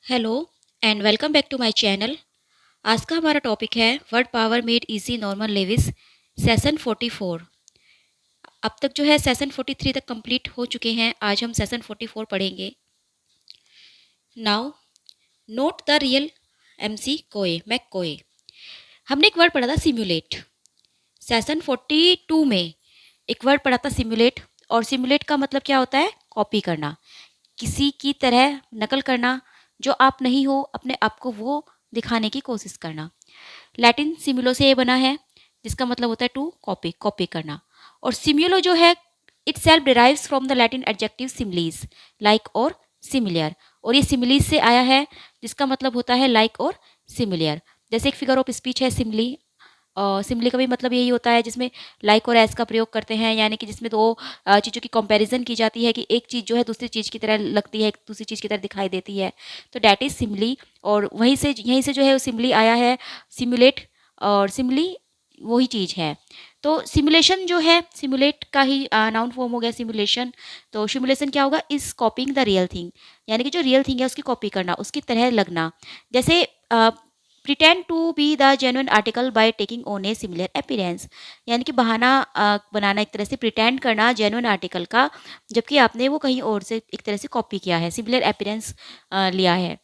Hello and welcome back to my channel. आज का हमारा टॉपिक है word power made easy Norman Lewis session 44। अब तक जो है सेशन 43 तक कंप्लीट हो चुके हैं। आज हम सेशन 44 पढ़ेंगे। Now note the real MC कोए मैक कोए। हमने एक वर्ड पढ़ा था सिम्युलेट। सेशन 42 में एक वर्ड पढ़ा था सिम्युलेट। और सिम्युलेट का मतलब क्या होता है? कॉपी करना, किसी की तरह नकल करना, जो आप नहीं हो अपने आप को वो दिखाने की कोशिश करना। लैटिन सिमिलो से ये बना है, जिसका मतलब होता है टू कॉपी, कॉपी करना। और सिम्युलो जो है itself derives from the Latin adjective similis, like or similar. और ये सिमिलीज से आया है, जिसका मतलब होता है लाइक और सिमिलियर। जैसे एक फिगर ऑफ स्पीच है सिमली। सिमली का भी मतलब यही होता है जिसमें लाइक और एस का प्रयोग करते हैं, यानी कि जिसमें दो चीज़ों की कंपैरिजन की जाती है कि एक चीज़ जो है दूसरी चीज़ की तरह लगती है, एक दूसरी चीज़ की तरह दिखाई देती है। तो डैट इज़ सिमली। और यहीं से जो है वो सिमली आया है, सिमुलेट। और सिमली वही चीज़ है। तो सिमुलेशन जो है सिमुलेट का ही नाउन फॉर्म हो गया सिमुलेशन। तो सिमुलेशन क्या होगा? Is copying the real thing, यानी कि जो रियल थिंग है उसकी कॉपी करना, उसकी तरह लगना। जैसे pretend to be the genuine article by taking on a similar appearance, यानी कि बहाना बनाना, एक तरह से प्रिटेंड करना जेन्युइन आर्टिकल का, जबकि आपने वो कहीं और से एक तरह से कॉपी किया है, सिमिलर अपीयरेंस लिया है।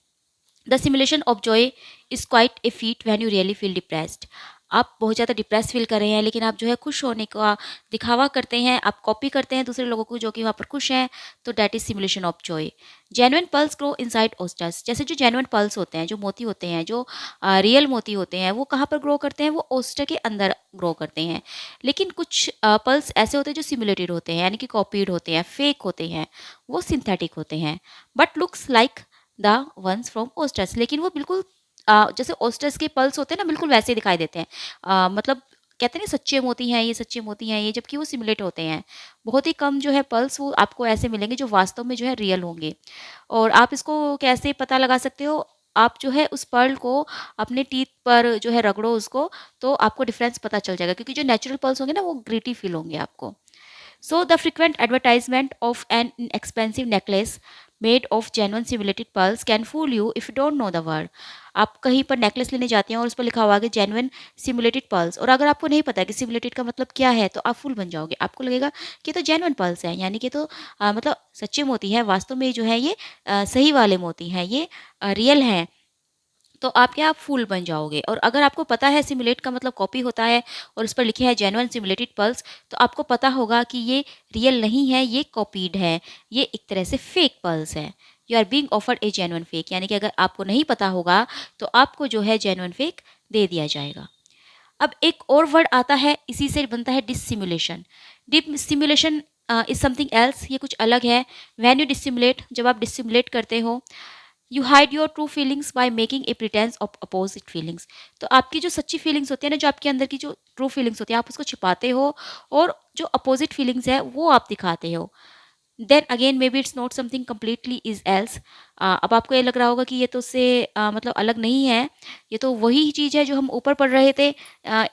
The simulation of Joy is quite a feet when you really feel depressed. आप बहुत ज़्यादा डिप्रेस फील कर रहे हैं, लेकिन आप जो है खुश होने का दिखावा करते हैं, आप कॉपी करते हैं दूसरे लोगों को जो कि वहाँ पर खुश हैं। तो that is simulation of Joy. Genuine pulse grow inside oysters. जैसे जो जेन्युइन पल्स होते हैं, जो मोती होते हैं, जो रियल मोती होते हैं, वो कहाँ पर ग्रो करते हैं? वो ओस्टर के अंदर ग्रो करते हैं। लेकिन कुछ पल्स ऐसे होते हैं जो सिमुलेटेड होते हैं, यानी कि कॉपीड होते हैं, फेक होते हैं, वो सिंथेटिक होते हैं, but looks like the ones from oysters. लेकिन वो बिल्कुल जैसे ओस्टर्स के पल्स होते हैं ना, बिल्कुल वैसे दिखाई देते हैं। मतलब कहते हैं ना सच्चे मोती हैं ये, सच्चे मोती हैं ये, जबकि वो सिमुलेट होते हैं। बहुत ही कम जो है पल्स वो आपको ऐसे मिलेंगे जो वास्तव में जो है रियल होंगे। और आप इसको कैसे पता लगा सकते हो? आप जो है उस पर्ल को अपने टीथ पर जो है रगड़ो उसको, तो आपको डिफरेंस पता चल जाएगा, क्योंकि जो नेचुरल पल्स होंगे ना वो ग्रीटी फील होंगे आपको। So, the frequent advertisement of an inexpensive necklace made of genuine simulated pearls can fool you if you don't know the word. आप कहीं पर नेकलेस लेने जाते हैं और उस पर लिखा हुआ है जेन्युइन सिमुलेटेड पर्ल्स, और अगर आपको नहीं पता है कि सिमुलेटेड का मतलब क्या है, तो आप फूल बन जाओगे। आपको लगेगा कि तो जेन्युइन पर्ल्स हैं, यानी कि तो मतलब सच्चे मोती हैं, वास्तव में जो है ये सही वाले मोती हैं, ये रियल हैं। तो आप क्या, आप फूल बन जाओगे। और अगर आपको पता है सिमुलेट का मतलब कॉपी होता है और उस पर लिखे हैं जेन्युइन सिमुलेटेड पल्स, तो आपको पता होगा कि ये रियल नहीं है, ये कॉपीड है, ये एक तरह से फेक पल्स है। You are being offered a genuine fake, यानी कि अगर आपको नहीं पता होगा तो आपको जो है जेन्युइन फेक दे दिया जाएगा। अब एक और वर्ड आता है, इसी से बनता है डिसिमुलेशन। डिसिमुलेशन इज समथिंग एल्स, ये कुछ अलग है। व्हेन यू डिसिमुलेट, जब आप डिसिमुलेट करते हो, you hide your true feelings by making a pretence of opposite feelings. तो आपकी जो सच्ची फीलिंग्स होती है ना, जो आपके अंदर की जो ट्रू फीलिंग्स होती है, आप उसको छिपाते हो, और जो अपोजिट फीलिंग्स है वो आप दिखाते हो। Then again may be it's not something completely is else. अब आपको ये लग रहा होगा कि ये तो उससे मतलब अलग नहीं है, ये तो वही चीज़ है जो हम ऊपर पढ़ रहे थे,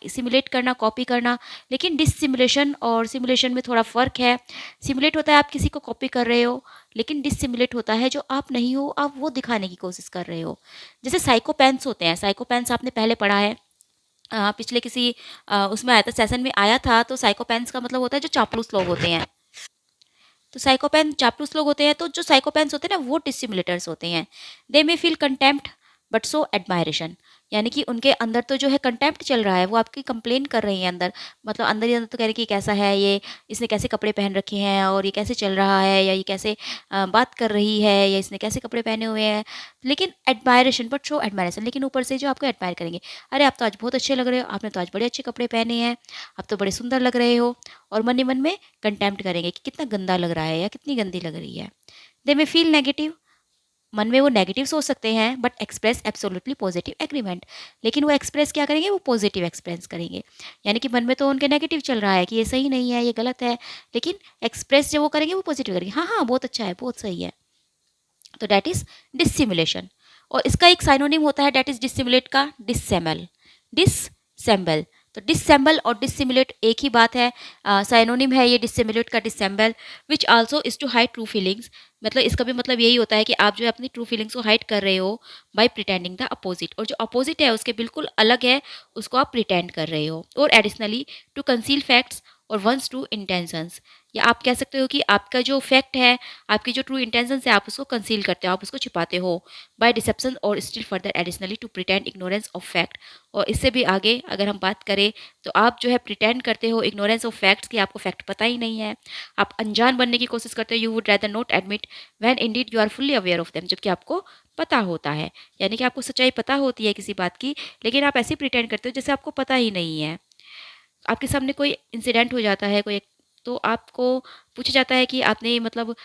सिमुलेट करना, कॉपी करना। लेकिन डिसिमुलेशन और सिमुलेशन में थोड़ा फ़र्क है। सिमुलेट होता है आप किसी को कॉपी कर रहे हो, लेकिन डिसिमुलेट होता है जो आप नहीं हो, आप वो दिखाने की कोशिश कर रहे हो। जैसे साइकोपैंस होते हैं, साइकोपैंस आपने पहले पढ़ा है, पिछले किसी उसमें आया था, सेशन में आया था। तो साइकोपैंस का मतलब होता है जो चापलूस लोग होते हैं। तो साइकोपैन चापलूस लोग होते हैं, तो जो साइकोपैन्स होते हैं ना वो डिसिमुलेटर्स होते हैं। They may feel contempt but so admiration, यानी कि उनके अंदर तो जो है कंटेम्प्ट चल रहा है, वो आपकी कंप्लेन कर रही है अंदर, मतलब अंदर ही अंदर तो कह रही कि कैसा है ये, इसने कैसे कपड़े पहन रखे हैं, और ये कैसे चल रहा है, या ये कैसे बात कर रही है, या इसने कैसे कपड़े पहने हुए हैं। लेकिन एडमायरेशन, बट शो एडमायरेशन, लेकिन ऊपर से जो आपको एडमायर करेंगे, अरे आप तो आज बहुत अच्छे लग रहे हो, आपने तो आज बड़े अच्छे कपड़े पहने हैं, आप तो बड़े सुंदर लग रहे हो। और मन ही मन में कंटेम्प्ट करेंगे कि कितना गंदा लग रहा है या कितनी गंदी लग रही है। दे में फील नेगेटिव, मन में वो नेगेटिव सोच सकते हैं, but express absolutely positive agreement. लेकिन वो एक्सप्रेस क्या करेंगे? वो पॉजिटिव एक्सप्रेस करेंगे, यानी कि मन में तो उनके नेगेटिव चल रहा है कि ये सही नहीं है, ये गलत है, लेकिन एक्सप्रेस जो वो करेंगे वो पॉजिटिव करेंगे, हाँ हाँ बहुत अच्छा है, बहुत सही है। तो डैट इज डिसिमुलेशन। और इसका एक साइनोनिम होता है डैट इज डिसिमुलेट का, डिससेमल। डिससेम्बल, तो डिसेंबल और डिसिमुलेट एक ही बात है, साइनोनिम है ये डिसिमुलेट का dissemble, which also is to hide true feelings. मतलब इसका भी मतलब यही होता है कि आप जो है अपनी ट्रू फीलिंग्स को हाइड कर रहे हो बाय प्रिटेंडिंग द अपोजिट, और जो अपोजिट है उसके बिल्कुल अलग है उसको आप प्रिटेंड कर रहे हो। और एडिशनली टू कंसील फैक्ट्स और वंस ट्रू इंटेंशंस, या आप कह सकते हो कि आपका जो फैक्ट है, आपकी जो ट्रू इंटेंशंस है, आप उसको कंसील करते हो, आप उसको छिपाते हो बाय डिसेप्शन और still further additionally to pretend ignorance of fact. और इससे भी आगे अगर हम बात करें तो आप जो है प्रिटेंड करते हो इग्नोरेंस ऑफ फैक्ट्स, कि आपको फैक्ट पता ही नहीं है, आप अनजान बनने की कोशिश करते हो। You would rather not admit when indeed you are fully aware of them, जबकि आपको पता होता है, यानी कि आपको सच्चाई पता होती है किसी बात की, लेकिन आप ऐसे प्रिटेंड करते हो जैसे आपको पता ही नहीं है। आपके सामने कोई इंसिडेंट हो जाता है, कोई तो आपको पूछा जाता है कि आपने मतलब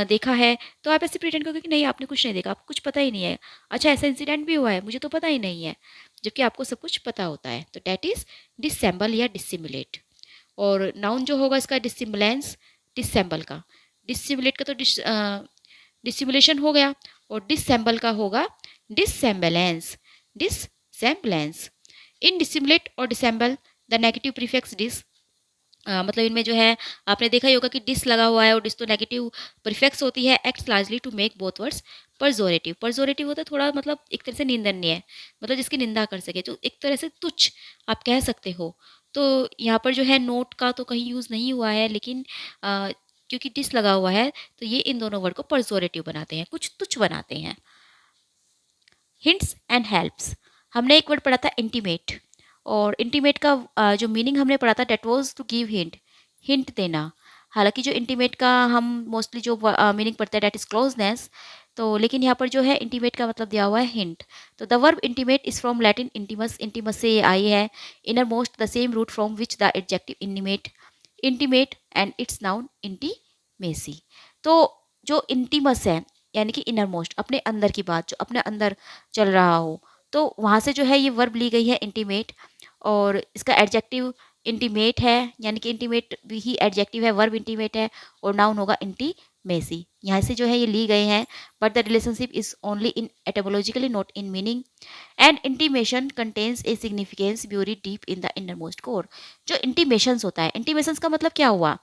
देखा है, तो आप ऐसे प्रिटेंड करोगे कि नहीं आपने कुछ नहीं देखा, आपको कुछ पता ही नहीं है। अच्छा ऐसा इंसिडेंट भी हुआ है, मुझे तो पता ही नहीं है, जबकि आपको सब कुछ पता होता है। तो डैट इज डिसेंबल या डिसिमुलेट। और नाउन जो होगा इसका डिसिमुलेंस, डिसेंबल का। डिसिमुलेट का तो डिसिमुलेशन हो गया, और डिसेंबल का होगा डिसेम्बलेंस, डिसेम्बलेंस। इन डिसिमुलेट और dissemble the negative prefix dis, मतलब इनमें जो है आपने देखा ही होगा कि डिस लगा हुआ है, और डिस तो नेगेटिव प्रीफिक्स होती है, acts largely to make both words pejorative. Pejorative होता है थोड़ा मतलब एक तरह से निंदनीय है, मतलब जिसकी निंदा कर सके, जो एक तरह से तुच्छ आप कह सकते हो। तो यहाँ पर जो है नोट का तो कहीं यूज़ नहीं हुआ है, लेकिन क्योंकि डिस लगा हुआ है तो ये इन दोनों वर्ड को परजोरेटिव बनाते हैं, कुछ तुच्छ बनाते हैं। हिंट्स एंड हेल्प्स, हमने एक वर्ड पढ़ा था इंटीमेट, और इंटीमेट का जो मीनिंग हमने पढ़ा था that was to give hint, hint देना। हालांकि जो इंटीमेट का हम मोस्टली जो मीनिंग पढ़ते हैं डेट इज क्लोजनेस, तो लेकिन यहाँ पर जो है इंटीमेट का मतलब दिया हुआ है हिंट। तो the verb intimate is from Latin intimus, intimus से ये आई है, inner most the same root from which the adjective intimate, intimate and its noun intimacy. तो जो इंटीमस है यानी कि इनर मोस्ट, अपने अंदर की बात जो अपने अंदर चल रहा हो, तो वहाँ से जो है ये वर्ब ली गई है इंटीमेट, और इसका एडजेक्टिव इंटीमेट है, यानी कि इंटीमेट भी ही एडजेक्टिव है, वर्ब इंटीमेट है, और नाउन होगा इंटीमेसी। यहाँ से जो है ये ली गए हैं, but the relationship is only in etymologically not in meaning, and intimation contains a significance buried deep in the inner most core. जो इंटीमेशंस होता है, इंटीमेशंस का मतलब क्या हुआ,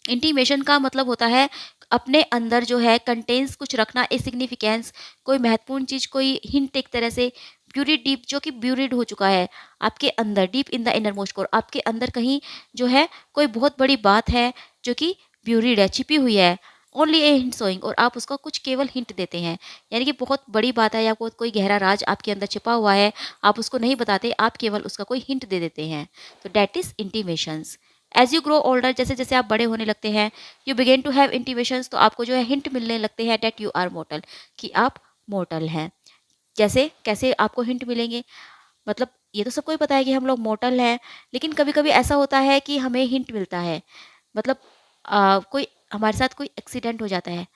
इंटीमेशन का मतलब होता है अपने अंदर जो है कंटेंस कुछ रखना, ए सिग्निफिकेंस कोई महत्वपूर्ण चीज, कोई हिंट, एक तरह से ब्यूरिड डीप, जो कि ब्यूरिड हो चुका है आपके अंदर, deep in the inner most core, आपके अंदर कहीं जो है कोई बहुत बड़ी बात है जो कि ब्यूरिड है, छिपी हुई है। ओनली ए हिंट सोइंग, और आप उसका कुछ केवल हिंट देते हैं, यानी कि बहुत बड़ी बात है या कोई गहरा राज आपके अंदर छिपा हुआ है, आप उसको नहीं बताते, आप केवल उसका कोई हिंट दे देते हैं। तो that is intimations. As you grow older, जैसे जैसे आप बड़े होने लगते हैं, you begin to have intimations, तो आपको जो है हिंट मिलने लगते हैं डेट यू आर मोर्टल, कि आप मोर्टल हैं। जैसे कैसे आपको हिंट मिलेंगे, मतलब ये तो सबको ही पता है कि हम लोग मोर्टल हैं, लेकिन कभी कभी ऐसा होता है कि हमें हिंट मिलता है, मतलब कोई हमारे साथ कोई एक्सीडेंट हो जाता है,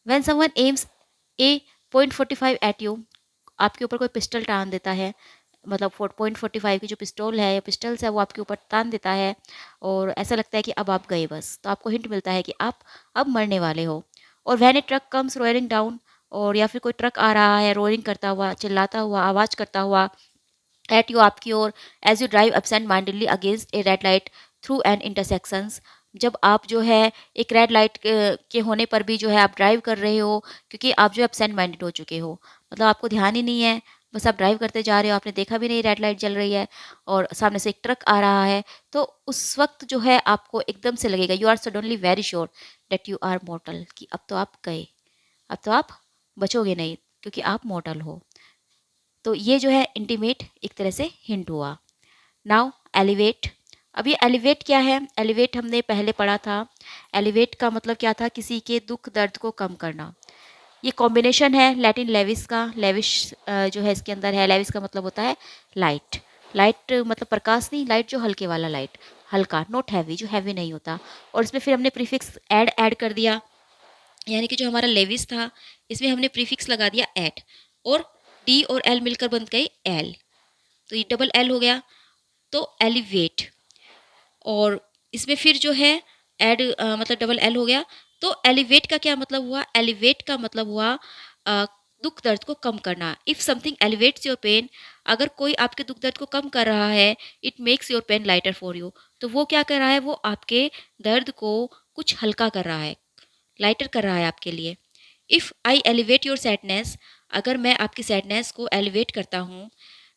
when someone aims a .45 at you, आपके ऊपर कोई पिस्टल टान देता है, मतलब 4.45 की जो पिस्टल है या पिस्टल्स है वो आपके ऊपर तान देता है, और ऐसा लगता है कि अब आप गए बस, तो आपको हिंट मिलता है कि आप अब मरने वाले हो। और when a truck comes roaring down, और या फिर कोई ट्रक आ रहा है रोयरिंग करता हुआ, चिल्लाता हुआ, आवाज़ करता हुआ एट यू, आपकी ओर, as you drive absent mindedly against a red light through an intersections, जब आप जो है एक रेड लाइट के होने पर भी जो है आप ड्राइव कर रहे हो, क्योंकि आप जो एब्सेंट माइंडेड हो चुके हो, मतलब आपको ध्यान ही नहीं है, बस आप ड्राइव करते जा रहे हो, आपने देखा भी नहीं रेड लाइट जल रही है, और सामने से एक ट्रक आ रहा है, तो उस वक्त जो है आपको एकदम से लगेगा, you are suddenly very sure that you are mortal, कि अब तो आप गए, अब तो आप बचोगे नहीं, क्योंकि आप मोर्टल हो। तो ये जो है इंटीमेट एक तरह से हिंट हुआ। नाउ एलिवेट, अब ये एलिवेट क्या है, एलिवेट हमने पहले पढ़ा था, एलिवेट का मतलब क्या था, किसी के दुख दर्द को कम करना। ये कॉम्बिनेशन है लैटिन लेविस का, लेविश जो है इसके अंदर है, लेविस का मतलब होता है लाइट, लाइट मतलब प्रकाश नहीं, लाइट जो हल्के वाला लाइट, हल्का, नॉट हैवी, जो हैवी नहीं होता। और इसमें फिर हमने प्रीफिक्स ऐड कर दिया, यानी कि जो हमारा लेविस था इसमें हमने प्रीफिक्स लगा दिया ऐड, और डी और एल मिलकर बन गई एल, तो ये डबल एल हो गया, तो एलिवेट। और इसमें फिर जो है ऐड मतलब डबल एल हो गया, तो एलिवेट का क्या मतलब हुआ, एलिवेट का मतलब हुआ दुख दर्द को कम करना। If something alleviates your pain, अगर कोई आपके दुख दर्द को कम कर रहा है, it makes your pain lighter for you, तो वो क्या कर रहा है, वो आपके दर्द को कुछ हल्का कर रहा है, लाइटर कर रहा है आपके लिए। If I alleviate your sadness, अगर मैं आपकी सैडनेस को एलिवेट करता हूँ,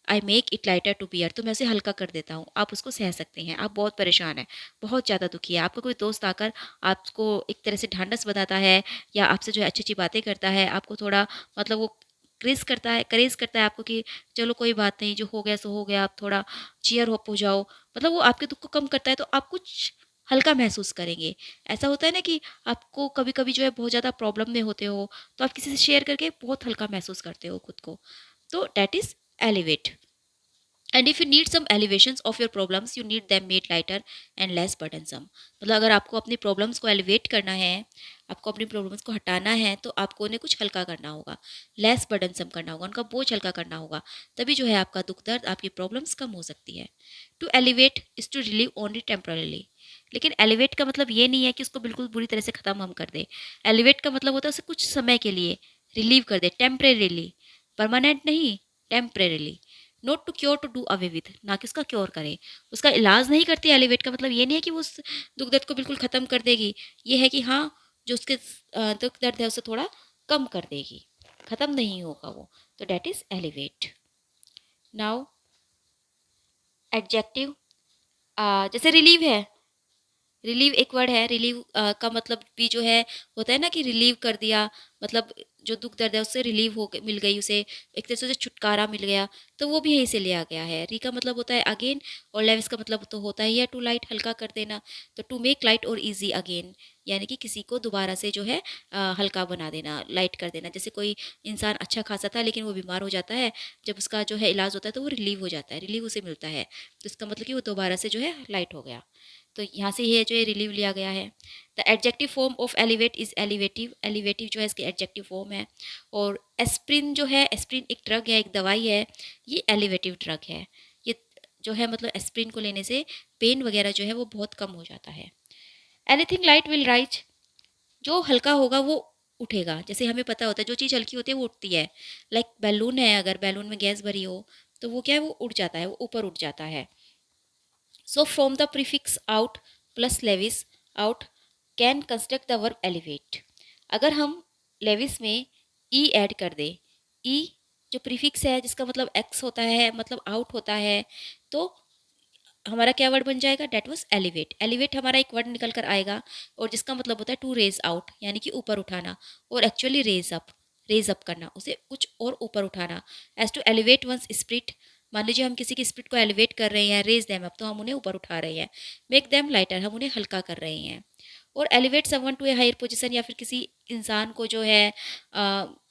I make it lighter to bear, तो मैं उसे हल्का कर देता हूँ, आप उसको सह सकते हैं। आप बहुत परेशान हैं, बहुत ज़्यादा दुखी है, आपका कोई दोस्त आकर आपको एक तरह से ढांढस बताता है या आपसे जो है अच्छी अच्छी बातें करता है, आपको थोड़ा मतलब वो करेज करता है आपको कि चलो कोई बात नहीं, जो हो गया सो हो गया, आप थोड़ा चीयर अप हो जाओ, मतलब वो आपके दुख को कम करता है, तो आप कुछ हल्का महसूस करेंगे। ऐसा होता है ना कि आपको कभी कभी जो है बहुत ज़्यादा प्रॉब्लम में होते हो, तो आप किसी से शेयर करके बहुत हल्का महसूस करते हो खुद को, तो that is alleviate. And if you need some alleviations of your problems, you need them made lighter and less burdensome. मतलब अगर आपको अपनी प्रॉब्लम्स को एलिवेट करना है, आपको अपनी प्रॉब्लम्स को हटाना है, तो आपको उन्हें कुछ हल्का करना होगा, लेस बर्डनसम करना होगा, उनका बोझ हल्का करना होगा, तभी जो है आपका दुख दर्द, आपकी प्रॉब्लम्स कम हो सकती है। To alleviate is to relieve only temporarily. लेकिन एलिवेट का मतलब ये नहीं है कि उसको बिल्कुल बुरी तरह से ख़त्म हम कर दें। एलिवेट का मतलब होता है उसे कुछ समय के लिए रिलीव कर दे, टेम्परेरीली, परमानेंट नहीं, temporarily. Not to cure, to do away with, ना कि उसका क्योर करे, उसका इलाज नहीं करती। एलिवेट का मतलब ये नहीं है कि वो उस दुख दर्द को बिल्कुल ख़त्म कर देगी, ये है कि हाँ, जो उसके दुख दर्द है उसे थोड़ा कम कर देगी, ख़त्म नहीं होगा वो, तो that is alleviate. Now adjective, जैसे रिलीव है, रिलीव एक वर्ड है, रिलीव का मतलब भी जो है होता है ना कि रिलीव कर दिया, मतलब जो दुख दर्द है उससे रिलीव हो मिल गई उसे, एक तरह से उसे छुटकारा मिल गया, तो वो भी यहीं से लिया गया है। री का मतलब होता है अगेन, और लेविस का मतलब तो होता ही है टू लाइट, हल्का कर देना, तो टू मेक लाइट और ईजी अगेन, यानी कि किसी को दोबारा से जो है हल्का बना देना, लाइट कर देना। जैसे कोई इंसान अच्छा खासा था लेकिन वो बीमार हो जाता है, जब उसका जो है इलाज होता है तो वो रिलीव हो जाता है, रिलीव उसे मिलता है, तो इसका मतलब कि वो दोबारा से जो है लाइट हो गया, तो यहाँ से ये जो है रिलीव लिया गया है। The adjective form of alleviate is alleviative, alleviative जो है इसकी एडजेक्टिव फॉर्म है। और एस्प्रिन जो है, एस्प्रिन एक ड्रग है, एक दवाई है, ये एलिवेटिव ड्रग है। ये जो है मतलब एस्प्रिन को लेने से पेन वगैरह जो है वो बहुत कम हो जाता है। एनीथिंग लाइट विल राइज, जो हल्का होगा वो उठेगा, जैसे हमें पता होता है जो चीज़ हल्की होती है वो उठती है। लाइक बैलून है, अगर बैलून में गैस भरी हो तो वो क्या है, वो उड़ जाता है, वो ऊपर उठ जाता है। So from the prefix out plus levis out can construct the verb elevate। अगर हम लेविस में ई ऐड कर दे, ई जो प्रीफिक्स है जिसका मतलब एक्स होता है, मतलब आउट होता है, तो हमारा क्या वर्ड बन जाएगा, डेट वॉज एलिवेट। एलिवेट हमारा एक वर्ड निकल कर आएगा और जिसका मतलब होता है टू रेज आउट, यानी कि ऊपर उठाना, और एक्चुअली रेज अप करना, उसे कुछ और ऊपर उठाना। As to elevate one's spirit, मान लीजिए हम किसी की स्पिरिट को एलिवेट कर रहे हैं, रेज देम अप, तो हम उन्हें ऊपर उठा रहे हैं। मेक देम लाइटर, हम उन्हें हल्का कर रहे हैं। और elevate someone to a higher position, या फिर किसी इंसान को जो है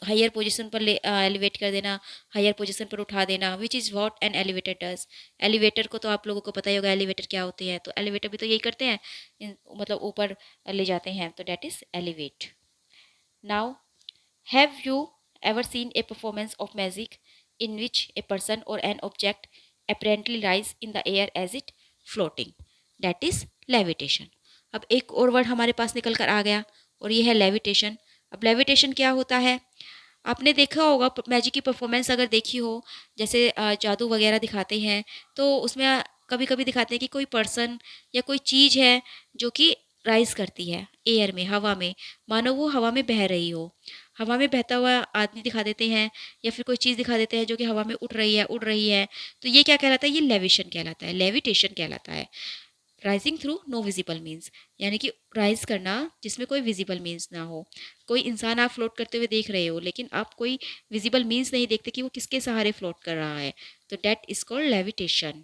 हायर पोजीशन पर एलिवेट कर देना, हायर पोजीशन पर उठा देना, which is what an elevator does. Elevator को तो आप लोगों को पता ही होगा एलिवेटर क्या होती है, तो एलिवेटर भी तो यही करते हैं, मतलब ऊपर ले जाते हैं, तो that is alleviate. Now have you ever seen a performance of magic in which a person or an object apparently rise in the air as it floating, that is levitation। अब एक और वर्ड हमारे पास निकल कर आ गया और ये है लेविटेशन। अब लेविटेशन क्या होता है, आपने देखा होगा मैजिक की परफॉर्मेंस अगर देखी हो, जैसे जादू वगैरह दिखाते हैं, तो उसमें कभी कभी दिखाते हैं कि कोई पर्सन या कोई चीज़ है जो कि राइज करती है एयर में, हवा में, मानो वो हवा में बह रही हो। हवा में बहता हुआ आदमी दिखा देते हैं या फिर कोई चीज़ दिखा देते हैं जो कि हवा में उड़ रही है, उड़ रही है, तो ये क्या कहलाता है, ये लेविशन कहलाता है, लेविटेशन कहलाता है। Rising through no visible means, यानी कि राइज करना जिसमें कोई विजिबल मीन्स ना हो। कोई इंसान आप फ्लोट करते हुए देख रहे हो लेकिन आप कोई विजिबल मीन्स नहीं देखते कि वो किसके सहारे फ्लोट कर रहा है, तो that is called levitation.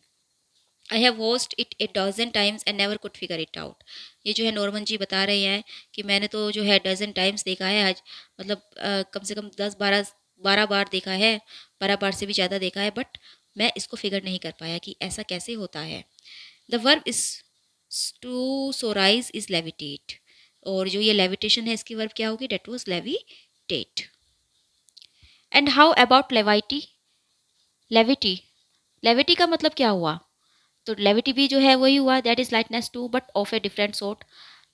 I have watched it a dozen times and never could figure it out. ये जो है नॉर्मन जी बता रहे हैं कि मैंने तो जो है डजन टाइम्स देखा है आज, मतलब कम से कम 10-12 बार देखा है, 12 बार से भी ज़्यादा देखा है, बट मैं इसको फिगर नहीं कर पाया कि ऐसा कैसे होता है। The verb is to so rise is levitate, और जो ये लेविटेशन है इसकी वर्ब क्या होगी, that was levitate. And how about levity, levity, levity का मतलब क्या हुआ, तो लेविटी भी जो है वही हुआ, that is lightness too but of a different sort.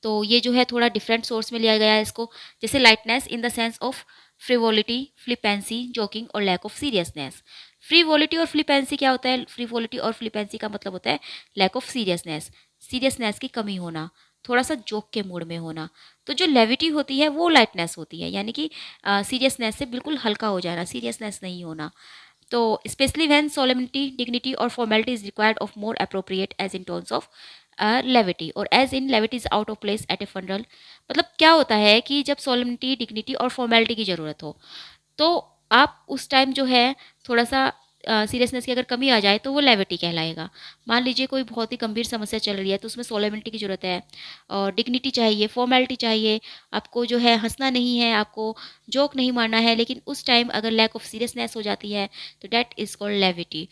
तो ये जो है थोड़ा डिफरेंट सोर्स में लिया गया है इसको, जैसे lightness in the sense of frivolity, flippancy, joking or lack of seriousness. Frivolity और फ्लिपेंसी क्या होता है? फ्रीवोलिटी और फ्लिपेंसी का मतलब होता है लैक ऑफ सीरियसनेस, सीरियसनेस की कमी होना, थोड़ा सा जोक के मूड में होना। तो जो लेविटी होती है वो लाइटनेस होती है, यानी कि सीरियसनेस से बिल्कुल हल्का हो जाना, सीरियसनेस नहीं होना। तो specially when solemnity, dignity or formality is required of more appropriate as in terms of levity, or as in levity is out of place at a funeral. मतलब क्या होता है कि जब सोलेमिनिटी, डिग्निटी और फॉर्मेलिटी की ज़रूरत हो, तो आप उस टाइम जो है थोड़ा सा सीरियसनेस की अगर कमी आ जाए तो वो लेविटी कहलाएगा। मान लीजिए कोई बहुत ही गंभीर समस्या चल रही है तो उसमें सोलेमिनिटी की ज़रूरत है, और डिग्निटी चाहिए, फॉर्मेलिटी चाहिए, आपको जो है हंसना नहीं है, आपको जोक नहीं मारना है, लेकिन उस टाइम अगर लैक ऑफ सीरियसनेस हो जाती है तो डैट इज़ कॉल्ड लेविटी।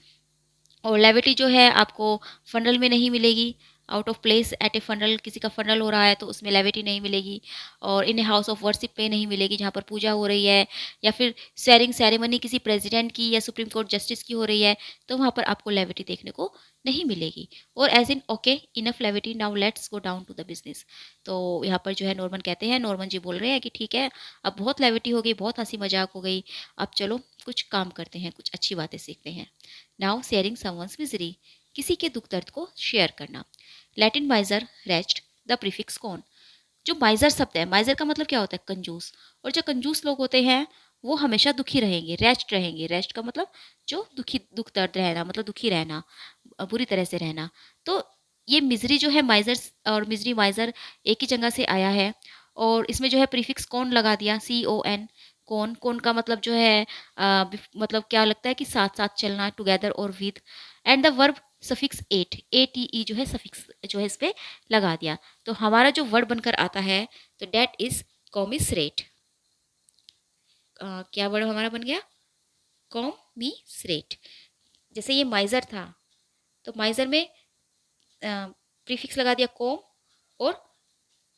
और लेविटी जो है आपको फनरल में नहीं मिलेगी, out of place at a funeral, किसी का फनरल हो रहा है तो उसमें लेविटी नहीं मिलेगी, और इन हाउस ऑफ वर्शिप पे नहीं मिलेगी जहाँ पर पूजा हो रही है, या फिर स्वेरिंग सेरेमनी किसी प्रेसिडेंट की या सुप्रीम कोर्ट जस्टिस की हो रही है तो वहाँ पर आपको लेविटी देखने को नहीं मिलेगी। और as in okay, enough levity, now let's go down to the business. तो यहाँ पर जो है नॉर्मन कहते हैं, नॉर्मन जी बोल रहे हैं कि ठीक है, अब बहुत लेविटी हो गई, बहुत हंसी मजाक हो गई, अब चलो कुछ काम करते हैं, कुछ अच्छी बातें सीखते हैं। नाउ शेयरिंग समवंस मिजरी, किसी के दुख दर्द को शेयर करना। लैटिन माइजर, रेस्ट, द प्रीफिक्स कौन। जो माइजर शब्द है, माइजर का मतलब क्या होता है? कंजूस। और जो कंजूस लोग होते हैं वो हमेशा दुखी रहेंगे, रेस्ट रहेंगे। रेस्ट का मतलब जो दुखी, दुख दर्द रहना, मतलब दुखी रहना, बुरी तरह से रहना। तो ये मिजरी जो है, माइजर और मिजरी माइजर एक ही जगह से आया है, और इसमें जो है प्रीफिक्स कौन लगा दिया, CON। कौन, कौन का मतलब जो है मतलब क्या लगता है कि साथ साथ चलना, टुगेदर और with. And the verb suffix ate, ATE जो है सफिक्स जो है इस पे लगा दिया। तो हमारा जो वर्ड बनकर आता है तो डेट इज कॉमिसरेट। क्या वर्ड हमारा बन गया? कॉमिसरेट। जैसे ये माइजर था तो माइजर में प्रीफिक्स लगा दिया कॉम, और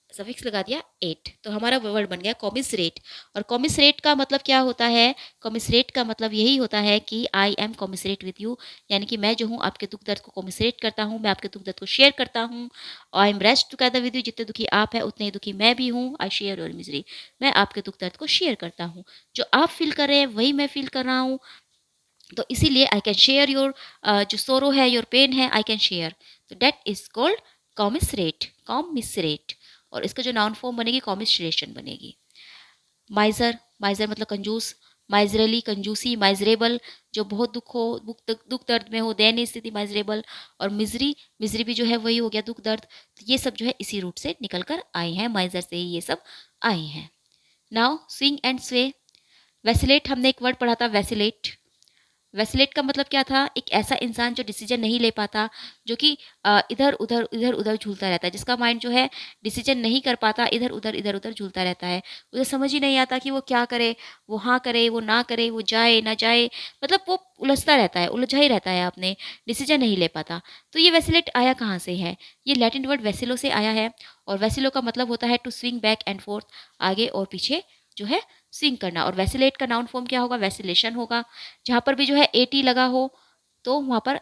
सफिक्स लगा दिया एट, तो हमारा वर्ड बन गया कॉमिसरेट। और कॉमिसरेट का मतलब क्या होता है? कॉमिसरेट का मतलब यही होता है कि I am commiserate with you, यानी कि मैं जो हूँ आपके दुख दर्द को कॉमिसरेट करता हूँ, मैं आपके दुख दर्द को शेयर करता हूँ। I am rest together with you, जितने दुखी आप हैं उतने ही दुखी मैं भी हूँ। आई शेयर योर मिजरी, मैं आपके दुख दर्द को शेयर करता हूँ। जो आप फील कर रहे हैं वही मैं फील कर रहा हूँ, तो इसीलिए आई कैन शेयर योर, जो सोरो है, योर पेन है, आई कैन शेयर। तो that is called commiserate, commiserate. और इसका जो नाउन फॉर्म बनेगी कॉमिसरेशन बनेगी। माइजर, माइजर मतलब कंजूस, माइजरली कंजूसी, माइजरेबल जो बहुत दुख हो, दुख दर्द में हो, दयनीय स्थिति, माइजरेबल। और मिजरी, मिजरी भी जो है वही हो गया दुख दर्द। तो ये सब जो है इसी रूट से निकल कर आए हैं, माइजर से ही ये सब आए हैं। नाउ स्विंग एंड स्वे। वैसिलेट, हमने एक वर्ड पढ़ा था वैसिलेट। वैसिलेट का मतलब क्या था? एक ऐसा इंसान जो डिसीजन नहीं ले पाता, जो कि इधर उधर झूलता रहता है, जिसका माइंड जो है डिसीजन नहीं कर पाता, इधर उधर झूलता रहता है, उसे समझ ही नहीं आता कि वो क्या करे, वो हाँ करे, वो ना करे, वो जाए ना जाए, मतलब वो उलझता रहता है, उलझा ही रहता है, अपने डिसीजन नहीं ले पाता। तो ये वैसिलेट आया कहाँ से है? ये लैटिन वर्ड वैसिलो से आया है, और वैसिलो का मतलब होता है to swing back and forth, आगे और पीछे जो है स्विंग करना। और वैसिलेट का नाउन फॉर्म क्या होगा? वैसिलेशन होगा। जहाँ पर भी जो है AT लगा हो तो वहाँ पर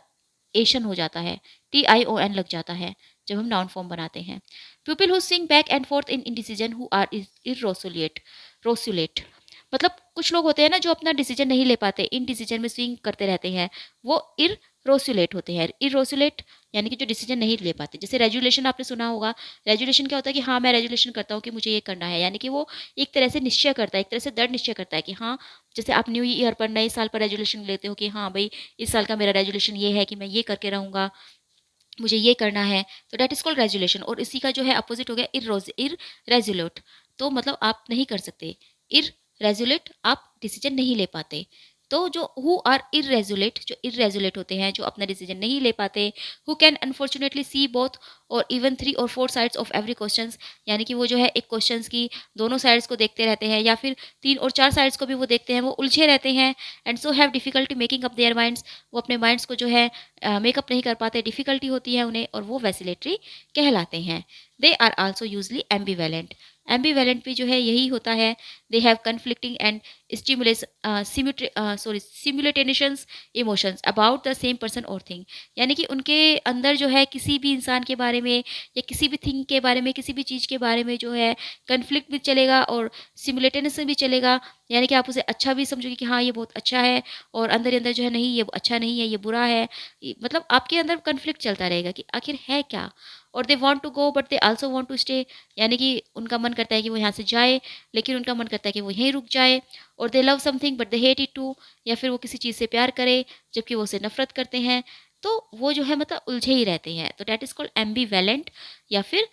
एशन हो जाता है, TION लग जाता है जब हम नाउन फॉर्म बनाते हैं। People who swing back and forth in indecision who are irresolute, resolute. मतलब कुछ लोग होते हैं ना जो अपना डिसीजन नहीं ले पाते, इन डिसीजन में स्विंग करते रहते हैं, वो इरोसुलेट होते हैं। इरोसुलेट यानी कि जो डिसीजन नहीं ले पाते। जैसे रेजुलेशन आपने सुना होगा, रेजुलेशन क्या होता है कि हाँ मैं रेजुलेशन करता हूँ कि मुझे ये करना है, यानी कि वो एक तरह से निश्चय करता है, एक तरह से दृढ़ निश्चय करता है कि हाँ, जैसे आप न्यू ईयर पर, नए साल पर रेजुलेशन लेते हो कि हाँ भाई इस साल का मेरा रेजुलेशन ये है कि मैं ये करके रहूँगा, मुझे ये करना है, तो डेट इज कॉल्ड रेजुलेशन। और इसी का जो है अपोजिट हो गया इरेजुलेट, तो मतलब आप नहीं कर सकते। इरेजुलेट, आप डिसीजन नहीं ले पाते। तो जो हु आर इरेजुलेट, जो इरेजुलेट होते हैं, जो अपना डिसीजन नहीं ले पाते, who can unfortunately see both और इवन 3 और 4 साइड्स ऑफ एवरी क्वेश्चन, यानी कि वो जो है एक क्वेश्चन की दोनों साइड्स को देखते रहते हैं, या फिर 3 और 4 साइड्स को भी वो देखते हैं, वो उलझे रहते हैं। And so have difficulty making up their minds, वो अपने माइंड्स को जो है मेकअप नहीं कर पाते, डिफिकल्टी होती है उन्हें, और वो वैसिलेटरी कहलाते हैं। They are also usually ambivalent. Ambivalent भी जो है यही होता है, they have conflicting and stimulus simultaneous emotions about the same person or thing. यानी कि उनके अंदर जो है किसी भी इंसान के बारे में या किसी भी थिंग के बारे में, किसी भी चीज़ के बारे में जो है कन्फ्लिक्ट भी चलेगा और सिमुलेटेनियस भी चलेगा। यानी कि आप उसे अच्छा भी समझोगे कि हाँ ये बहुत अच्छा है, और अंदर ही अंदर जो है नहीं ये अच्छा नहीं है, ये बुरा है। मतलब आपके अंदर कन्फ्लिक्ट चलता रहेगा कि आखिर है क्या। और they want to go but they also want to stay. यानी कि उनका मन करता है कि वो यहाँ से जाए, लेकिन उनका मन करता है कि वो यहीं रुक जाए। और they love something but they hate it too. या फिर वो किसी चीज़ से प्यार करे जबकि वो उसे नफरत करते हैं। तो वो जो है मतलब उलझे ही रहते हैं। तो डैट इज़ कॉल्ड एम्बीवेलेंट। या फिर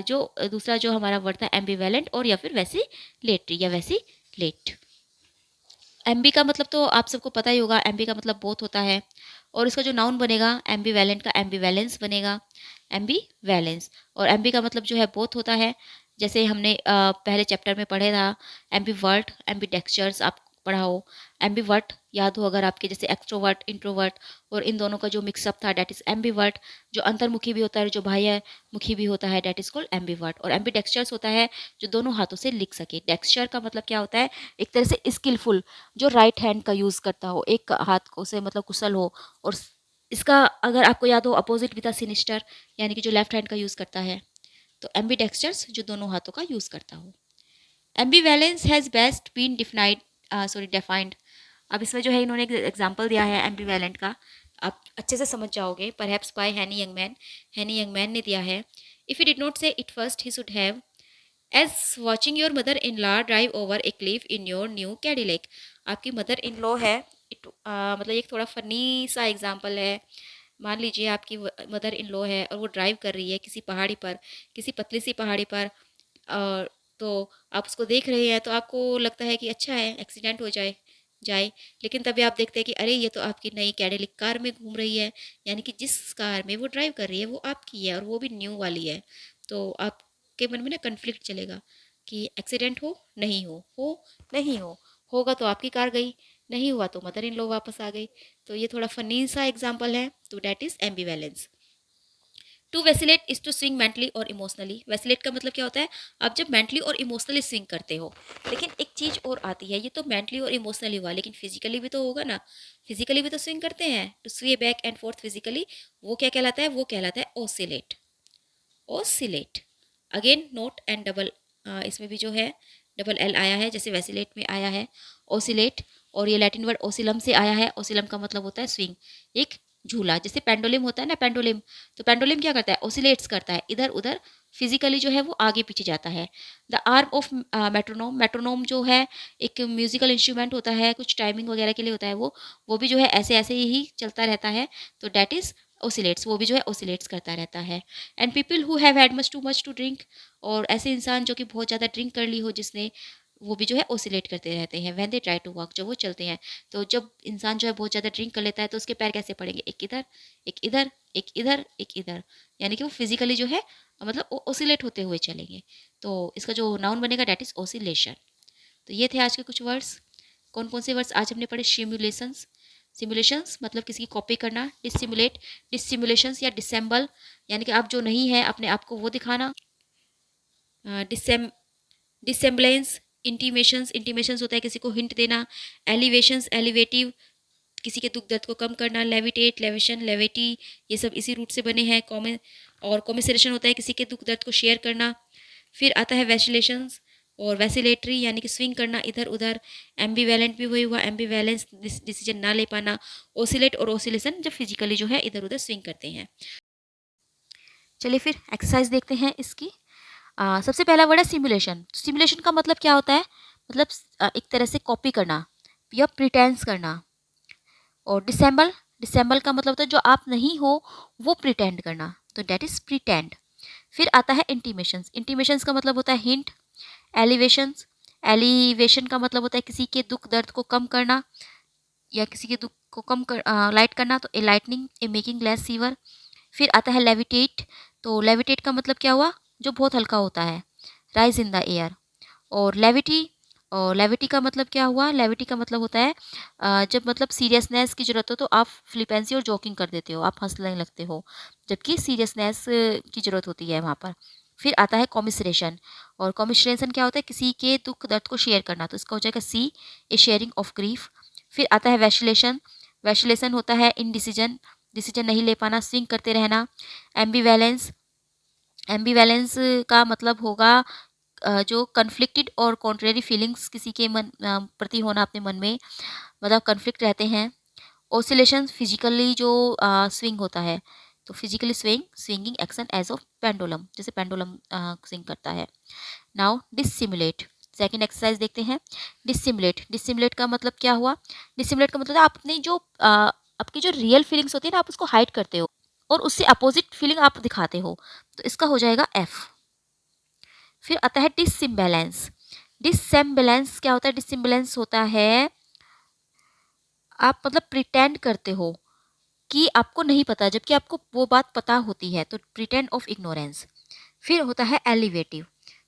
जो दूसरा जो हमारा वर्ड था एम्बीवेलेंट, और या फिर वैसिलेटरी या वैसिलेट। एम्बी का मतलब तो आप सबको पता ही होगा, एम्बी का मतलब बोथ होता है। और इसका जो नाउन बनेगा एम्बीवैलेंट का एम्बीवैलेंस बनेगा, एम्बीवैलेंस। और एम्बी का मतलब जो है बोथ होता है। जैसे हमने पहले चैप्टर में पढ़े था, एम्बीवर्ट एम्बीडेक्स्चर्स आप पढ़ा हो। एम्बीवर्ट याद हो अगर आपके, जैसे एक्सट्रोवर्ट इंट्रोवर्ट, और इन दोनों का जो मिक्सअप था डैट इज एम्बीवर्ट। जो अंतर्मुखी भी होता है, जो बाह्य मुखी भी होता है, डैट इज कॉल्ड एम्बीवर्ट। और एम्बीडेक्स्चर्स होता है जो दोनों हाथों से लिख सके। डेक्स्चर का मतलब क्या होता है, एक तरह से स्किलफुल, जो राइट हैंड का यूज़ करता हो, एक हाथ को से मतलब कुशल हो। और इसका अगर आपको याद हो अपोजिट भी था सिनिस्टर, यानी कि जो लेफ्ट हैंड का यूज़ करता है। तो एम्बीडेक्स्टर्स जो दोनों हाथों का यूज़ करता हो। एम्बीवैलेंस हैज़ बेस्ट बीन डिफाइंड। अब इसमें जो है इन्होंने एक एग्जाम्पल दिया है एम्बीवैलेंट का, आप अच्छे से समझ जाओगे। Perhaps by Henny Youngman, Henny Youngman ने दिया है। If you did not say it first he should have, as watching your mother in law drive over a cliff in your new Cadillac. आपकी मदर इन लॉ है, मतलब एक थोड़ा funny सा example है। मान लीजिए आपकी मदर इन लॉ है और वो ड्राइव कर रही है किसी पहाड़ी पर, किसी पतली सी पहाड़ी पर। और तो आप उसको देख रहे हैं तो आपको लगता है कि अच्छा है एक्सीडेंट हो जाए जाए। लेकिन तभी आप देखते हैं कि अरे ये तो आपकी नई कैडिलिक कार में घूम रही है। यानी कि जिस कार में वो ड्राइव कर रही है वो आपकी है और वो भी न्यू वाली है। तो आपके मन में ना कन्फ्लिक्ट चलेगा कि एक्सीडेंट हो नहीं होगा तो आपकी कार गई, नहीं हुआ तो मदर इन लॉ वापस आ गई। तो ये थोड़ा फनी सा एग्जाम्पल है। तो that is ambivalence. To vacillate is to swing mentally or emotionally. Vacillate का मतलब क्या होता है, आप जब मेंटली और इमोशनली स्विंग करते हो। लेकिन एक चीज़ और आती है, ये तो मेंटली और इमोशनली हुआ, लेकिन फिजिकली भी तो होगा ना। फिजिकली भी तो स्विंग करते हैं, टू स्वे बैक एंड फोर्थ फिजिकली। वो क्या कहलाता है, वो कहलाता है oscillate. Oscillate again note and double, इसमें भी जो है डबल एल आया है जैसे वैसिलेट में आया है ओसिलेट। और ये लैटिन वर्ड ओसिलम से आया है। ओसिलम का मतलब होता है स्विंग, एक झूला। जैसे पेंडुलम होता है ना, पेंडुलम, तो पेंडुलम क्या करता है, ओसिलेट्स करता है, इधर उधर फिजिकली जो है वो आगे पीछे जाता है। The arm of metronome, metronome जो है एक म्यूजिकल इंस्ट्रूमेंट होता है, कुछ टाइमिंग वगैरह के लिए होता है वो भी जो है ऐसे ऐसे ही चलता रहता है। तो डैट इज ओसिलेट्स, वो भी जो है ओसिलेट्स करता रहता है। And people who have had much to drink, और ऐसे इंसान जो कि बहुत ज़्यादा ड्रिंक कर ली हो जिसने, वो भी जो है ओसिलेट करते रहते हैं। When they try to walk, जब वो चलते हैं। तो जब इंसान जो है बहुत ज़्यादा ड्रिंक कर लेता है तो उसके पैर कैसे पड़ेंगे, एक इधर एक इधर एक इधर एक इधर। यानी कि वो फिजिकली जो है मतलब ओसिलेट होते हुए चलेंगे। तो इसका जो नाउन बनेगा डैट इज ओसिलेशन। तो ये थे आज के कुछ वर्ड्स। कौन कौन से वर्ड्स आज हमने पढ़े, सिमुलेशंस, सिमुलेशंस मतलब किसी की कॉपी करना, डिसिमुलेट, डिसिमुलेशंस या डिसेंबल यानी कि आप जो नहीं है अपने आप को वो दिखाना, डिसेम डिसेम्बलेंस, इंटीमेशंस, इंटीमेशंस होता है किसी को हिंट देना, एलिवेशंस, एलिवेटिव किसी के दुख दर्द को कम करना, लेविटेट, लेविशन, लेविटी ये सब इसी रूट से बने हैं। कॉमे और कॉमिसरेशन होता है किसी के दुख दर्द को शेयर करना। फिर आता है वैसिलेशंस और वैसिलेटरी यानी कि स्विंग करना इधर उधर। एम्बीवैलेंट भी वही हुआ, एम्बीवैलेंस डिसीजन ना ले पाना। ओसिलेट और ओसिलेशन जब फिजिकली जो है इधर उधर स्विंग करते हैं। चलिए फिर एक्सरसाइज देखते हैं इसकी। सबसे पहला वर्ड है सिमुलेशन। सिमुलेशन का मतलब क्या होता है, मतलब एक तरह से कॉपी करना या प्रिटेंस करना। और डिसेंबल, डिसेंबल का मतलब होता है जो आप नहीं हो वो प्रिटेंड करना, तो डेट इज प्रिटेंड। फिर आता है इंटीमेशंस, इंटीमेशंस का मतलब होता है हिंट। एलिवेशंस, एलिवेशन का मतलब होता है किसी के दुख दर्द को कम करना या किसी के दुख को कम कर लाइट करना, तो a lightning, A making less sewer. फिर आता है लेविटेट, तो लेविटेट का मतलब क्या हुआ, जो बहुत हल्का होता है, राइज इन द एयर। और लेविटी, और लेविटी का मतलब क्या हुआ, लेविटी का मतलब होता है जब मतलब सीरियसनेस की ज़रूरत हो तो आप फ्लिपेंसी और जोकिंग कर देते हो, आप हंसने लगते हो, जबकि सीरियसनेस की ज़रूरत होती है वहाँ पर। फिर आता है कॉमिसरेशन, और कॉमिसरेशन क्या होता है, किसी के दुख दर्द को शेयर करना, तो इसका हो जाएगा सी, ए शेयरिंग ऑफ ग्रीफ। फिर आता है वैशिलेशन, वैशिलेशन होता है इनडिसीजन, डिसीजन नहीं ले पाना, स्विंग करते रहना। एम्बीवैलेंस, एम्बीवैलेंस का मतलब होगा जो कन्फ्लिक्टेड और कॉन्ट्रेरी फीलिंग्स किसी के मन प्रति होना अपने मन में, मतलब कन्फ्लिक्ट रहते हैं। ओसिलेशन फिजिकली जो स्विंग होता है, तो physically swing, swinging action as of pendulum, जैसे पेंडुलम स्विंग करता है। नाउ डिसिमुलेट, सेकंड एक्सरसाइज देखते हैं। डिसिमुलेट, डिसिमुलेट का मतलब क्या हुआ, डिसिमुलेट का मतलब है आप अपनी जो आपकी जो रियल फीलिंग्स होती है ना, आप उसको हाइड करते हो और उससे अपोजिट फीलिंग आप दिखाते हो, तो इसका हो जाएगा एफ। फिर आता है डिसिम्बैलेंस, डिसिम्बैलेंस क्या होता है, डिसिम्बैलेंस होता है आप मतलब प्रिटेंड करते हो कि आपको नहीं पता, जबकि आपको वो बात पता होती है, तो प्रिटेंड ऑफ इग्नोरेंस। फिर होता है एलिवेटिव,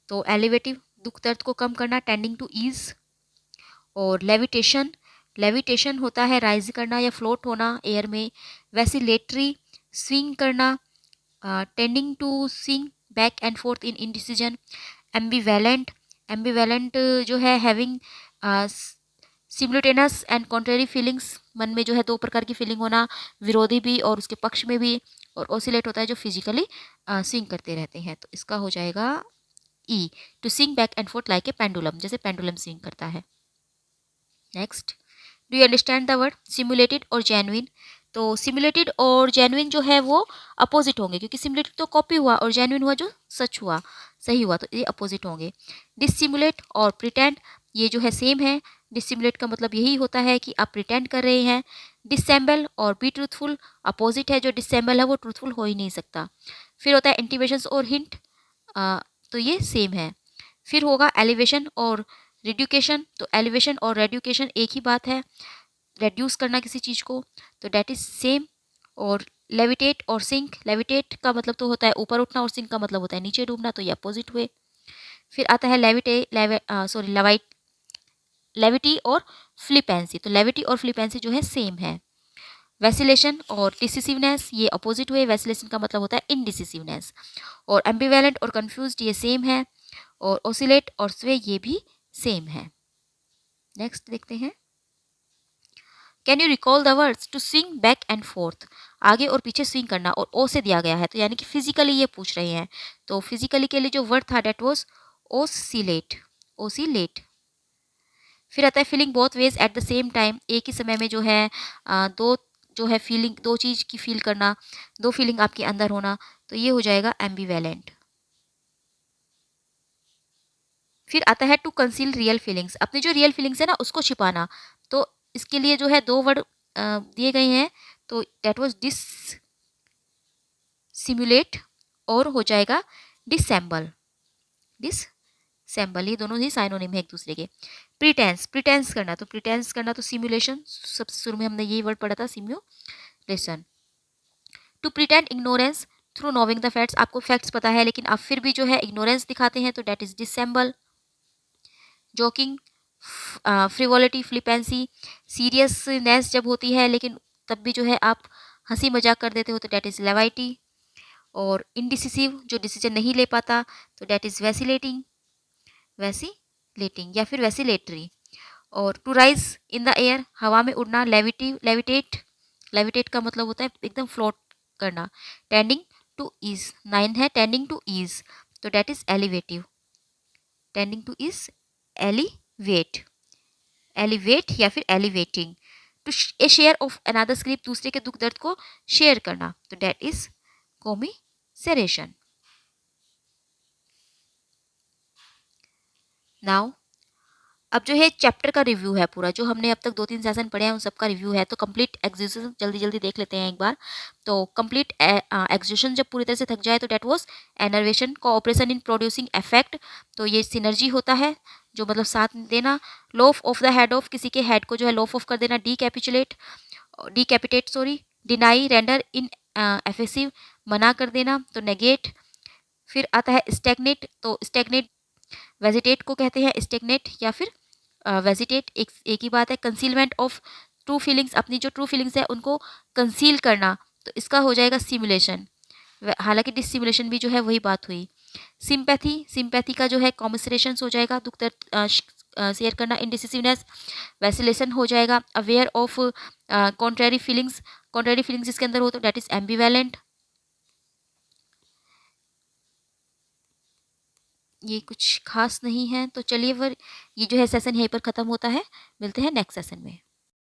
तो एलिवेटिव दुख दर्द को कम करना, टेंडिंग टू ईज। और लेविटेशन, लेविटेशन होता है राइज करना या फ्लोट होना एयर में। वैसिलेटरी, स्विंग करना, tending to swing back and forth in indecision. Ambivalent, ambivalent जो है having simultaneous and contrary feelings, मन में जो है दो प्रकार की फीलिंग होना, विरोधी भी और उसके पक्ष में भी। और ओसिलेट होता है जो फिजिकली स्विंग करते रहते हैं, तो इसका हो जाएगा E, to swing back and forth like a pendulum, जैसे पेंडुलम स्विंग करता है। Next, do you understand the word simulated और जेन्युइन, तो सिमुलेटेड और जेन्युइन जो है वो अपोजिट होंगे, क्योंकि सिमुलेटेड तो कॉपी हुआ और जेन्युइन हुआ जो सच हुआ, सही हुआ, तो ये अपोजिट होंगे। डिसिमुलेट और प्रिटेंड ये जो है सेम है, डिसिमुलेट का मतलब यही होता है कि आप प्रिटेंड कर रहे हैं। डिसेंबल और बी ट्रूथफुल अपोजिट है, जो डिसेंबल है वो ट्रूथफुल हो ही नहीं सकता। फिर होता है इंटिमेशंस और हिंट, तो ये सेम है। फिर होगा एलिवेशन और रिड्यूकेशन, तो एलिवेशन और रेड्यूकेशन एक ही बात है, रेड्यूस करना किसी चीज़ को, तो डेट इज सेम। और लेविटेट और सिंक, लेविटेट का मतलब तो होता है ऊपर उठना और सिंक का मतलब होता है नीचे डूबना, तो ये अपोजिट हुए। फिर आता है लेविटी और फ्लिपेंसी, तो लेविटी और फ्लिपेंसी जो है सेम है। वैसिलेशन और डिसिसिवनेस ये अपोजिट हुए, वैसिलेशन का मतलब होता है इनडिसिसिवनेस। और एम्बिवेलेंट और कंफ्यूज्ड ये सेम है, और ओसिलेट और स्वे ये भी सेम है। नेक्स्ट देखते हैं, can you recall the words to swing back and forth, आगे और पीछे स्विंग करना, और ओ से दिया गया है, तो यानी कि फिजिकली ये पूछ रहे हैं, तो फिजिकली के लिए जो वर्ड था डेट वॉज ओसिलेट, ओसिलेट। फिर आता है feeling both ways at the same time, एक ही समय में जो है दो जो है फीलिंग, दो चीज़ की फील करना, दो फीलिंग आपके अंदर होना, तो ये हो जाएगा एम्बीवेलेंट। फिर आता है टू कंसील रियल फीलिंग्स, अपनी जो रियल फीलिंग्स है ना उसको छिपाना, तो इसके लिए जो है दो वर्ड दिए गए हैं, तो डेट वाज डिस सिमुलेट और हो जाएगा डिसेंबल, डिसेंबल, ये दोनों ही साइनोनिम है एक दूसरे के। प्रीटेंस, प्रीटेंस करना, तो प्रीटेंस करना तो सिमुलेशन, सबसे शुरू में हमने यही वर्ड पढ़ा था simulation. To pretend ignorance through knowing the facts, आपको फैक्ट्स पता है लेकिन आप फिर भी जो है इग्नोरेंस दिखाते हैं, तो that is dissemble. Joking, frivolity, flippancy, seriousness जब होती है लेकिन तब भी जो है आप हंसी मजाक कर देते हो, तो डेट इज लेवाइटी। और इनडिसिसिव जो डिसीजन नहीं ले पाता, तो डेट इज वैसिलेटिंग, वैसिलेटिंग या फिर वैसिलेटरी। और to rise in the air, हवा में उड़ना, लेविटिव, लेविटेट, लेविटेट का मतलब होता है एकदम फ्लोट करना। टेंडिंग टू ईज, 9 है टेंडिंग टू ईज, तो that is alleviative, tending to ease alleviate, alleviate या फिर alleviating. To a share of another grief, दूसरे के दुख दर्द को शेयर करना, तो डेट इज कॉमिसरेशन। नाउ अब जो है चैप्टर का रिव्यू है पूरा, जो हमने अब तक 2-3 सेशन पढ़े हैं उन सब का रिव्यू है, तो कंप्लीट एग्जीक्यूशन जल्दी जल्दी देख लेते हैं एक बार। तो कंप्लीट एग्जीक्यूशन जब पूरी तरह से थक जाए, तो that was enervation, cooperation in producing effect, तो ये सिनर्जी होता है जो मतलब साथ देना। Lop off the head off, किसी के हेड को जो है लोफ ऑफ कर देना। डीकैपिटेट सॉरी, डिनाई, रेंडर इन एफेसिव, मना कर देना, तो नेगेट। फिर आता है स्टैग्नेट, तो स्टैग्नेट वेजिटेट को कहते हैं स्टैग्नेट या फिर वेजिटेट, एक ही बात है। कंसीलमेंट ऑफ ट्रू फीलिंग्स, अपनी जो ट्रू फीलिंग्स है उनको कंसील करना, तो इसका हो जाएगा सिमुलेशन, हालांकि डिसिमुलेशन भी जो है वही बात हुई। सिंपैथी, सिंपैथी का जो है कॉमसरेशंस हो जाएगा, दुख दर्द शेयर करना। इंडिसिसिवनेस, वैसिलेशन हो जाएगा। Aware of contrary feelings, contrary feelings इसके अंदर हो तो डेट इज एम्बिवेलेंट। ये कुछ खास नहीं है, तो चलिए फिर ये जो है सेशन यहीं पर ख़त्म होता है। मिलते हैं नेक्स्ट सेशन में।